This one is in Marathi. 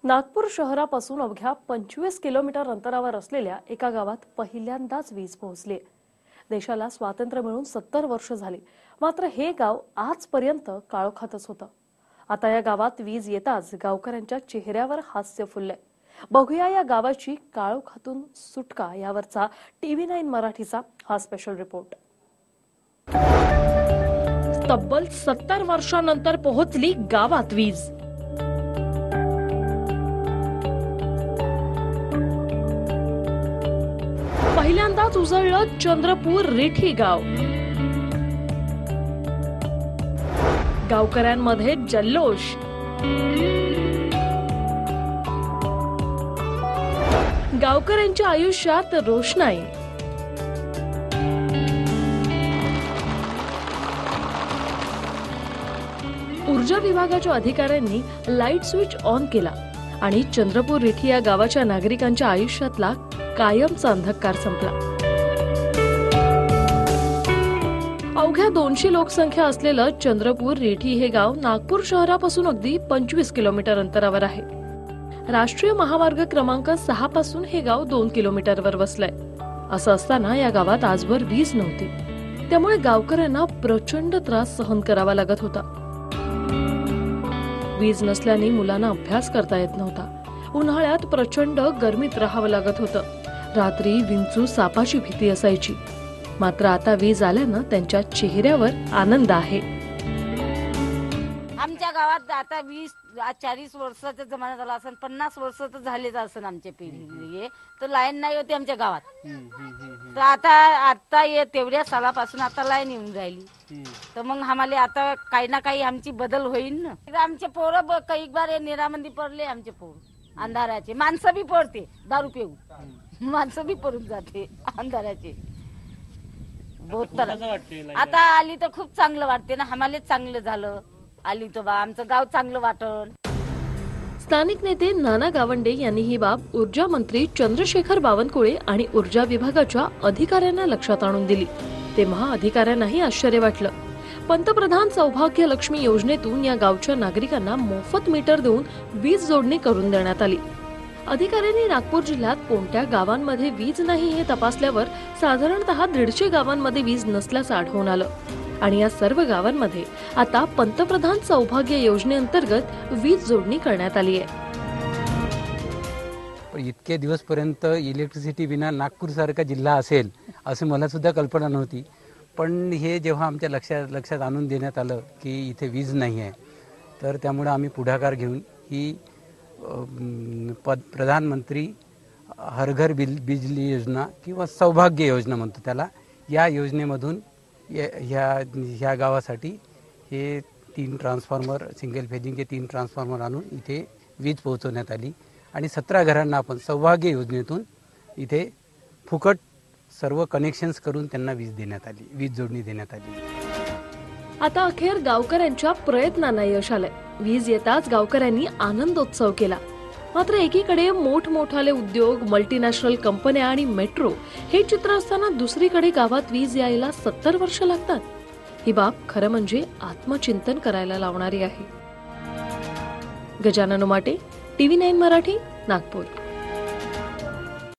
नागपूर शहरापासून अवघ्या 25 किलोमीटर अंतरावर असलेल्या एका गावात पहिल्यांदाच वीज पोहोचली। देशाला स्वातंत्र्य मिळून 70 वर्ष झाली, मात्र हे गाव आजपर्यंत काळोखातच होतं। आता या गावात वीज येताच गावकऱ्यांच्या चेहऱ्यावर हास्य फुललंय। बघूया या गावाची काळोखातून सुटका यावरचा TV9 मराठीचा हा स्पेशल रिपोर्ट। तब्बल 70 वर्षांनंतर पोहोचली गावात वीज। पहिल्यांदाच उजळलं चंद्रपूर रेठी गाव। गावकऱ्यांमध्ये जल्लोष। गावकऱ्यांच्या आयुष्यात रोषणाई। ऊर्जा विभागाच्या अधिकाऱ्यांनी लाईट स्विच ऑन केला आणि चंद्रपूर रेठी या गावाच्या नागरिकांच्या आयुष्यातला कायमचा अंधकार संपला। अवघ्या 200 लोकसंख्या असलेलं चंद्रपूर रेठी हे गाव नागपूर शहरापासून अगदी 25 किलोमीटर अंतरावर आहे। राष्ट्रीय महामार्ग क्रमांक 6 पासून हे गाव 2 किलोमीटरवर वसलंय। असं असताना या गावात आजवर वीज नव्हती, त्यामुळे गावकऱ्यांना प्रचंड त्रास सहन करावा लागत होता। वीज नसल्याने मुलांना अभ्यास करता येत नव्हता। उन्हाळ्यात प्रचंड गरमीत राहावं लागत होतं। रात्री विंचू सापाची भीती असायची, मात्र आता वीज आल्यानं त्यांच्या चेहऱ्यावर आनंद आहे। आमच्या गावात आता 40 वर्षाचा जमाना झाला असेल, 50 वर्ष तर झालेच असेल आमच्या पिढीले, तर लाईन नाही होती आमच्या गावात। तर आता तेवढ्या सालापासून आता लाईन येऊन राहिली, तर मग आम्हाला आता काही ना काही आमची बदल होईल ना। आमचे पोरं काही बार निरामंदी पडले, आमचे पोर अंधाराचे, माणसं बी पडते दारू पिऊन, माणसं बी पडून जाते अंधाराचे। बहुत आता आली तर खूप चांगलं वाटते ना, आम्हाला चांगलं झालं आली तर बा, आमचं गाव चांगलं वाटण। स्थानिक नेते नाना गावंडे यांनी ही बाब ऊर्जा मंत्री चंद्रशेखर बावनकुळे आणि ऊर्जा विभागाच्या अधिकाऱ्यांना लक्षात आणून दिली, तेव्हा अधिकाऱ्यांनाही आश्चर्य वाटलं। पंतप्रधान सौभाग्य लक्ष्मी योजनेतून या गावच्या नागरिकांना मोफत मीटर देऊन वीज जोडणी करून देण्यात आली। अधिकाऱ्यांनी नागपूर जिल्ह्यात कोणत्या गावांमध्ये वीज नाही हे तपासल्यावर साधारणतः 150 गावांमध्ये वीज नसल्याचं आढळून आलं आणि या सर्व गावांमध्ये आता पंतप्रधान सौभाग्य योजनेअंतर्गत वीज जोडणी करण्यात आली आहे। इतके दिवसपर्यंत इलेक्ट्रिसिटी विना नागपूर सारखा जिल्हा असेल असं मला सुद्धा कल्पना नव्हती। पण हे जेव्हा आमच्या लक्षात आणून देण्यात आलं की इथे वीज नाही आहे, तर त्यामुळे आम्ही पुढाकार घेऊन ही प्रधानमंत्री हर घर बिजली योजना किंवा सौभाग्य योजना म्हणतो त्याला, या योजनेमधून ह्या गावासाठी हे 3 ट्रान्सफॉर्मर, सिंगल फेजिंगचे 3 ट्रान्सफॉर्मर आणून इथे वीज पोहोचवण्यात आली आणि 17 घरांना आपण सौभाग्य योजनेतून इथे फुकट सर्व कनेक्शन्स करून त्यांना वीज जोडणी देण्यात आली। आता अखेर गावकऱ्यांच्या प्रयत्नांना यश आलंय। वीज येताच गावकऱ्यांनी आनंदोत्सव केला, मात्र एकीकडे मोठमोठाले उद्योग, मल्टीनॅशनल कंपन्या आणि मेट्रो हे चित्र असताना दुसरीकडे गावात वीज यायला 70 वर्ष लागतात। ही बाब खरं म्हणजे आत्मचिंतन करायला लावणारी आहे। गजानन उमाटे, TV9 मराठी, नागपूर।